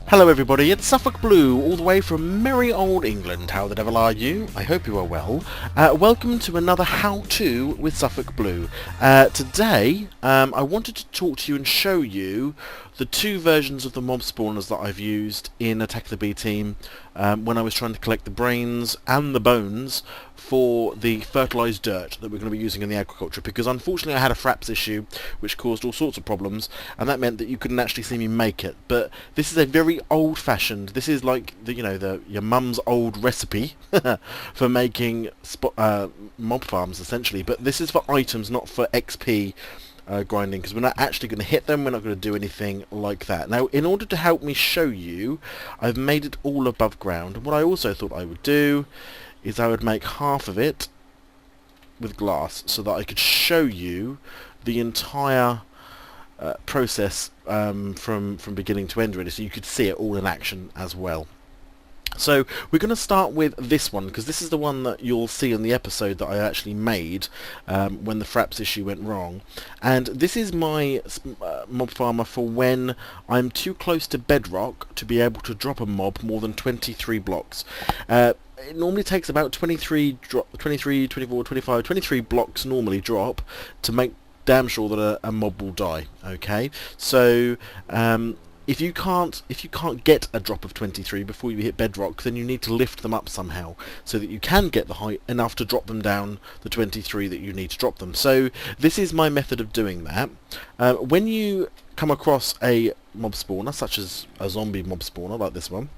Hello everybody, it's SuffolkBlue, all the way from merry old England. How the devil are you? I hope you are well. Welcome to another how-to with SuffolkBlue. Today, I wanted to talk to you and show you the two versions of the mob spawners that I've used in Attack the B Team when I was trying to collect the brains and the bones for the fertilised dirt that we're going to be using in the agriculture, because unfortunately I had a fraps issue which caused all sorts of problems, and that meant that you couldn't actually see me make it. But this is a very old-fashioned, this is like your mum's old recipe for making mob farms essentially, but this is for items, not for XP grinding, because we're not actually going to hit them, we're not going to do anything like that. Now, in order to help me show you, I've made it all above ground, and what I also thought I would do is I would make half of it with glass so that I could show you the entire process from beginning to end, really, so you could see it all in action as well. So we're going to start with this one, because this is the one that you'll see in the episode that I actually made when the fraps issue went wrong. And this is my mob farmer for when I'm too close to bedrock to be able to drop a mob more than 23 blocks. It normally takes about 23 blocks normally drop to make damn sure that a mob will die. Okay, so if you can't get a drop of 23 before you hit bedrock, then you need to lift them up somehow so that you can get the height enough to drop them down the 23 that you need to drop them. So this is my method of doing that. When you come across a mob spawner, such as a zombie mob spawner like this one,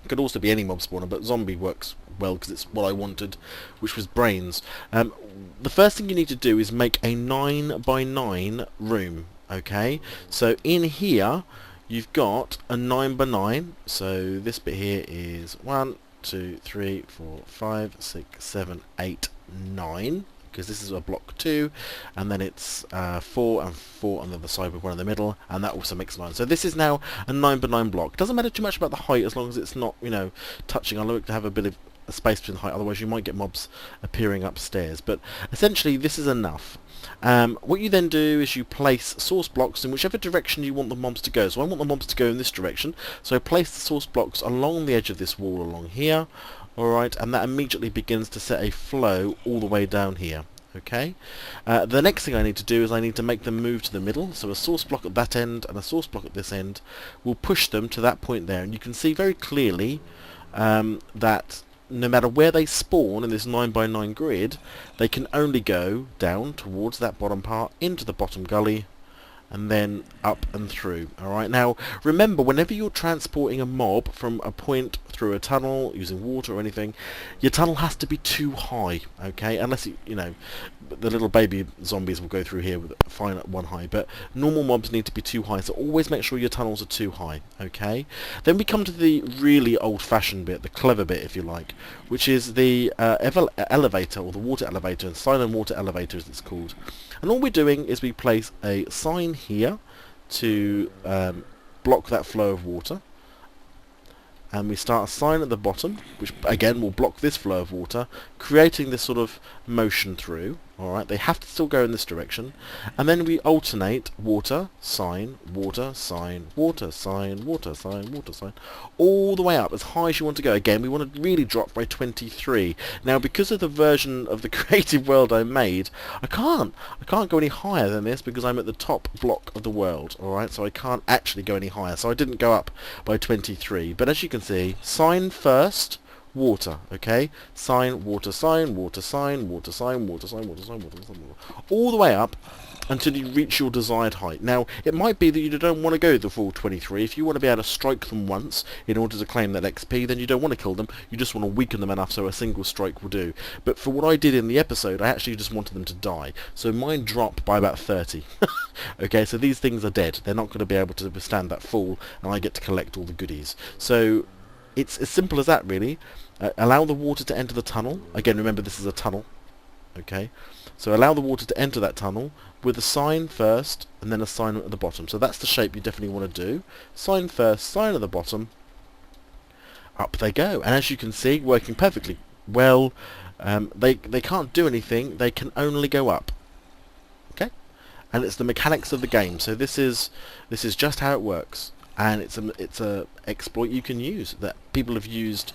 it could also be any mob spawner, but zombie works well because it's what I wanted, which was brains. The first thing you need to do is make a 9 by 9 room. Okay, so in here you've got a 9 by 9, so this bit here is 1, 2, 3, 4, 5, 6, 7, 8, 9, because this is a block 2, and then it's 4 and 4 on the other side with 1 in the middle, and that also makes 9. So this is now a 9 by 9 block. It doesn't matter too much about the height as long as it's not, touching. I like to have a bit of a space between the height, otherwise you might get mobs appearing upstairs. But essentially this is enough. What you then do is you place source blocks in whichever direction you want the mobs to go. So I want the mobs to go in this direction, so I place the source blocks along the edge of this wall along here, alright, and that immediately begins to set a flow all the way down here. Okay. The next thing I need to do is I need to make them move to the middle, so a source block at that end and a source block at this end will push them to that point there, and you can see very clearly that no matter where they spawn in this 9 by 9 grid, they can only go down towards that bottom part, into the bottom gully, and then up and through. Alright, now remember, whenever you're transporting a mob from a point through a tunnel using water or anything, your tunnel has to be too high, okay, unless the little baby zombies will go through here with fine at 1 high, but normal mobs need to be too high, so always make sure your tunnels are too high. Okay, then we come to the really old-fashioned bit, the clever bit if you like, which is the elevator, or the water elevator, and silent water elevator as it's called. And all we're doing is we place a sign here to block that flow of water, and we start a sign at the bottom which again will block this flow of water, creating this sort of motion through. Alright, they have to still go in this direction, and then we alternate water, sign, water, sign, water, sign, water, sign, water, sign, all the way up as high as you want to go. Again, we want to really drop by 23. Now, because of the version of the creative world I made, I can't go any higher than this because I'm at the top block of the world. Alright, so I can't actually go any higher, so I didn't go up by 23. But as you can see, sign first, water, okay? Sign, water, sign, water, sign, water, sign, water, sign, water, sign, water, sign, water, all the way up until you reach your desired height. Now, it might be that you don't want to go the full 23. If you want to be able to strike them once in order to claim that XP, then you don't want to kill them. You just want to weaken them enough so a single strike will do. But for what I did in the episode, I actually just wanted them to die. So mine dropped by about 30. Okay, so these things are dead. They're not going to be able to withstand that fall, and I get to collect all the goodies. So it's as simple as that, really. Allow the water to enter the tunnel. Again, remember this is a tunnel. Okay, so allow the water to enter that tunnel with a sign first and then a sign at the bottom. So that's the shape you definitely want to do. Sign first, sign at the bottom. Up they go, and as you can see, working perfectly well. They can't do anything. They can only go up. Okay, and it's the mechanics of the game. So this is just how it works. and it's a exploit you can use that people have used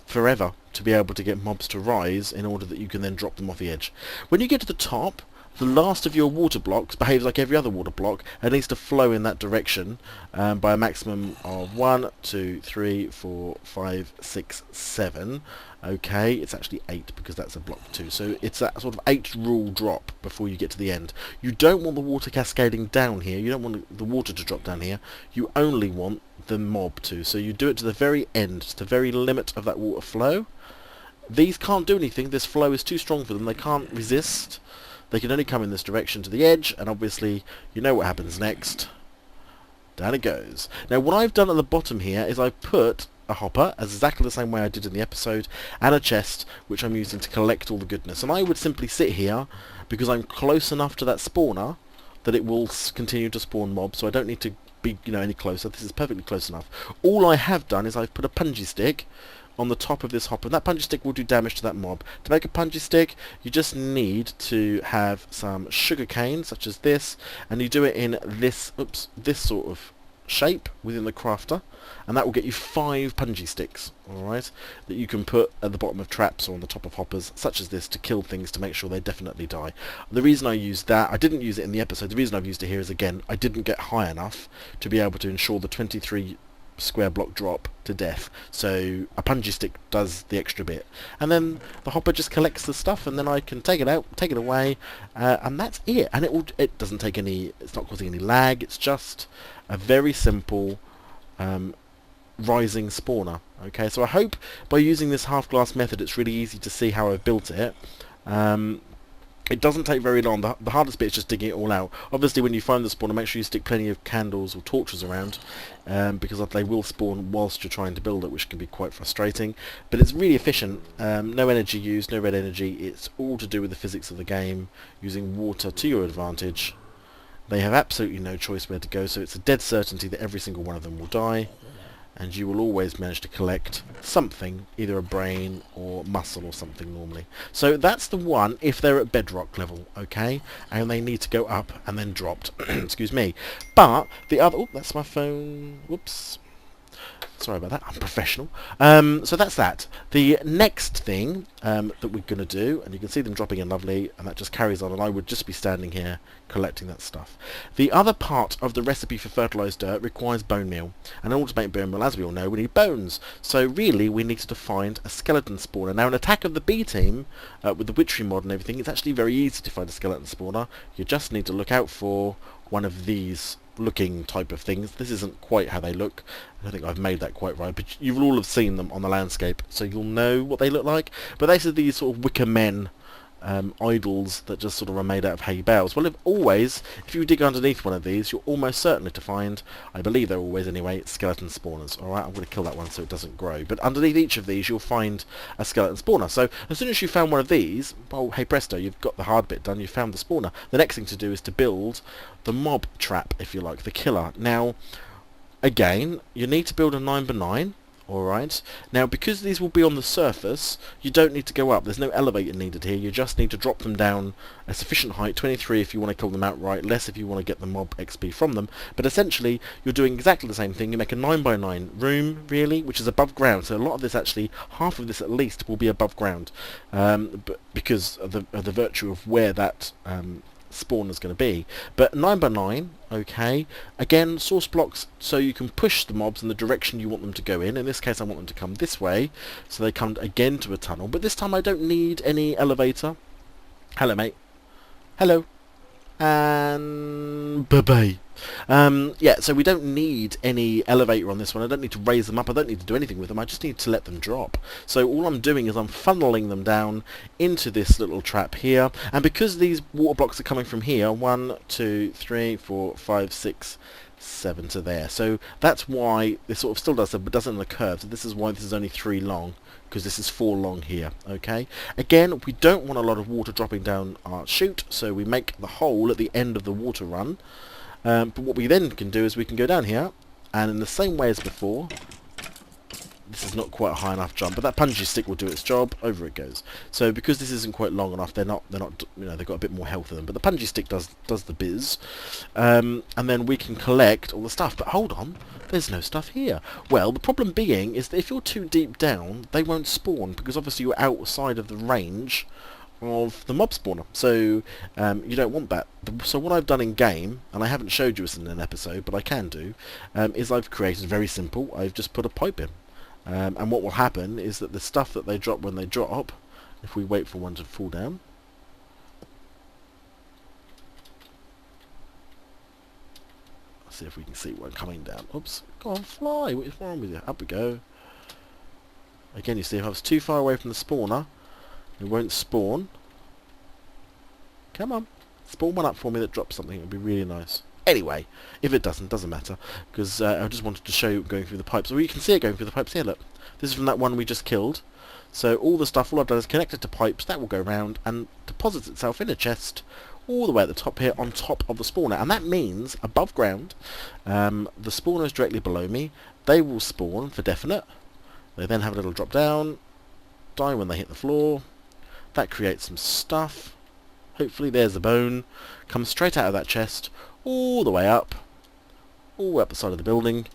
forever to be able to get mobs to rise in order that you can then drop them off the edge. When you get to the top, the last of your water blocks behaves like every other water block and needs to flow in that direction by a maximum of 1, 2, 3, 4, 5, 6, 7. Okay, it's actually 8 because that's a block 2. So it's that sort of 8 rule drop before you get to the end. You don't want the water cascading down here. You don't want the water to drop down here. You only want the mob to. So you do it to the very end, to the very limit of that water flow. These can't do anything. This flow is too strong for them. They can't resist. They can only come in this direction to the edge, and obviously you know what happens next. Down it goes. Now what I've done at the bottom here is I've put a hopper, as exactly the same way I did in the episode, and a chest which I'm using to collect all the goodness. And I would simply sit here because I'm close enough to that spawner that it will continue to spawn mobs, so I don't need to be any closer. This is perfectly close enough. All I have done is I've put a punji stick on the top of this hopper, and that punji stick will do damage to that mob. To make a punji stick, you just need to have some sugar cane, such as this, and you do it in this sort of shape within the crafter, and that will get you 5 punji sticks, alright, that you can put at the bottom of traps or on the top of hoppers, such as this, to kill things, to make sure they definitely die. The reason I used that, I didn't use it in the episode, the reason I've used it here is, again, I didn't get high enough to be able to ensure the 23 square block drop to death, so a punji stick does the extra bit, and then the hopper just collects the stuff, and then I can take it out, take it away, and that's it. And it doesn't take any, it's not causing any lag, it's just a very simple rising spawner. Okay, so I hope by using this half glass method it's really easy to see how I've built it. It doesn't take very long. The hardest bit is just digging it all out. Obviously, when you find the spawner, make sure you stick plenty of candles or torches around, because they will spawn whilst you're trying to build it, which can be quite frustrating. But it's really efficient. No energy used, no red energy. It's all to do with the physics of the game, using water to your advantage. They have absolutely no choice where to go, so it's a dead certainty that every single one of them will die, and you will always manage to collect something, either a brain or muscle or something normally. So that's the one if they're at bedrock level, okay? And they need to go up and then dropped. Excuse me. But the other... Oh, that's my phone. Whoops. Sorry about that, I'm professional. So that's that. The next thing that we're going to do, and you can see them dropping in lovely, and that just carries on, and I would just be standing here collecting that stuff. The other part of the recipe for fertilised dirt requires bone meal, and in order to make bone meal, as we all know, we need bones. So really, we need to find a skeleton spawner. Now, in Attack of the B Team, with the witchery mod and everything, it's actually very easy to find a skeleton spawner. You just need to look out for one of these looking type of things. This isn't quite how they look. I don't think I've made that quite right, but you'll all have seen them on the landscape, so you'll know what they look like. But these are these sort of wicker men idols that just sort of are made out of hay bales. Well, if you dig underneath one of these, you're almost certainly to find, I believe they're always anyway, skeleton spawners. Alright, I'm going to kill that one so it doesn't grow. But underneath each of these, you'll find a skeleton spawner. So as soon as you found one of these, well, hey presto, you've got the hard bit done, you've found the spawner. The next thing to do is to build the mob trap, if you like, the killer. Now, again, you need to build a 9x9. Alright, now because these will be on the surface, you don't need to go up. There's no elevator needed here. You just need to drop them down a sufficient height, 23 if you want to kill them outright, less if you want to get the mob XP from them. But essentially, you're doing exactly the same thing. You make a 9x9 room, really, which is above ground. So a lot of this actually, half of this at least, will be above ground, but because of the virtue of where that spawn is going to be. But 9x9, okay, again, source blocks so you can push the mobs in the direction you want them to go in. In this case I want them to come this way, so they come again to a tunnel, but this time I don't need any elevator. Hello mate. Hello. And bye-bye. Yeah, so we don't need any elevator on this one. I don't need to raise them up. I don't need to do anything with them. I just need to let them drop. So all I'm doing is I'm funneling them down into this little trap here. And because these water blocks are coming from here, 1, 2, 3, 4, 5, 6, 7 to there. So that's why this sort of still does it, but doesn't in the curve. So this is why this is only 3 long, because this is 4 long here. Okay. Again, we don't want a lot of water dropping down our chute, so we make the hole at the end of the water run. But what we then can do is we can go down here, and in the same way as before, this is not quite a high enough jump, but that punji stick will do its job. Over it goes. So because this isn't quite long enough, they're not you know, they've got a bit more health in them, but the punji stick does the biz. And then we can collect all the stuff. But hold on, there's no stuff here. Well, the problem being is that if you're too deep down, they won't spawn, because obviously you're outside of the range of the mob spawner, so you don't want that. So what I've done in game, and I haven't showed you this in an episode, but I can do, is I've created, very simple, I've just put a pipe in. And what will happen is that the stuff that they drop when they drop, if we wait for one to fall down, let's see if we can see one coming down. Oops, go on, fly, what is wrong with you? Up we go. Again, you see, if I was too far away from the spawner, it won't spawn. Come on, spawn one up for me that drops something, it would be really nice. Anyway, if it doesn't matter, because I just wanted to show you going through the pipes. Well, you can see it going through the pipes here, look. This is from that one we just killed. So all the stuff, all I've done is connected to pipes, that will go around and deposits itself in a chest all the way at the top here, on top of the spawner. And that means, above ground, the spawner is directly below me. They will spawn, for definite. They then have a little drop down, die when they hit the floor. That creates some stuff. Hopefully there's a bone. Comes straight out of that chest, all the way up the side of the building,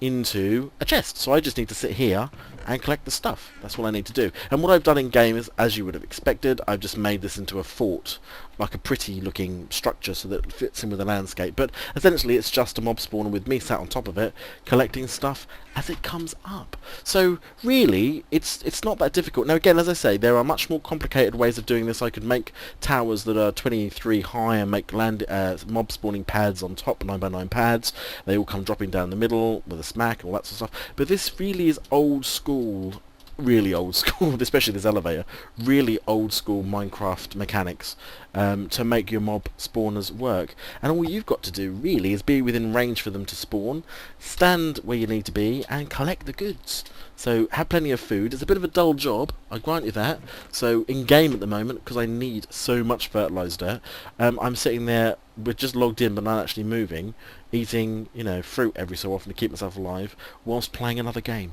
into a chest. So I just need to sit here and collect the stuff. That's what I need to do. And what I've done in game is, as you would have expected, I've just made this into a fort, like a pretty looking structure so that it fits in with the landscape. But essentially it's just a mob spawner with me sat on top of it, collecting stuff as it comes up. So really, it's not that difficult. Now again, as I say, there are much more complicated ways of doing this. I could make towers that are 23 high and make mob spawning pads on top, 9x9 pads. They all come dropping down the middle with a smack and all that sort of stuff. But this really is old school, really old school, especially this elevator, really old school Minecraft mechanics to make your mob spawners work. And all you've got to do really is be within range for them to spawn, stand where you need to be, and collect the goods. So have plenty of food. It's a bit of a dull job, I grant you that. So in game at the moment, because I need so much fertilised dirt, I'm sitting there, we're just logged in but not actually moving, eating, you know, fruit every so often to keep myself alive, whilst playing another game.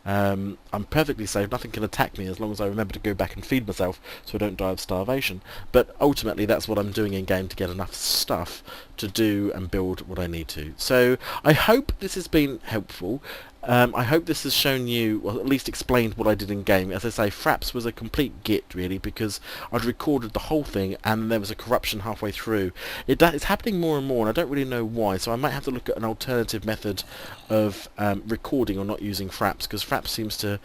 I'm perfectly safe, nothing can attack me as long as I remember to go back and feed myself so I don't die of starvation. But ultimately that's what I'm doing in game to get enough stuff to do and build what I need to. So I hope this has been helpful. I hope this has shown you, or at least explained what I did in game. As I say, Fraps was a complete git really, because I'd recorded the whole thing and there was a corruption halfway through. It's happening more and more, and I don't really know why, so I might have to look at an alternative method of recording or not using Fraps, because Fraps seems to,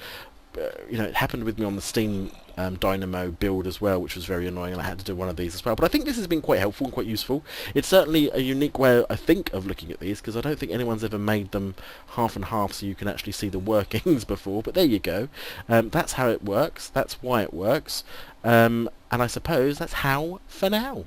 you know, it happened with me on the Steam Dynamo build as well, which was very annoying, and I had to do one of these as well. But I think this has been quite helpful and quite useful. It's certainly a unique way, I think, of looking at these, because I don't think anyone's ever made them half and half so you can actually see the workings before. But there you go. That's how it works. That's why it works. And I suppose that's how for now.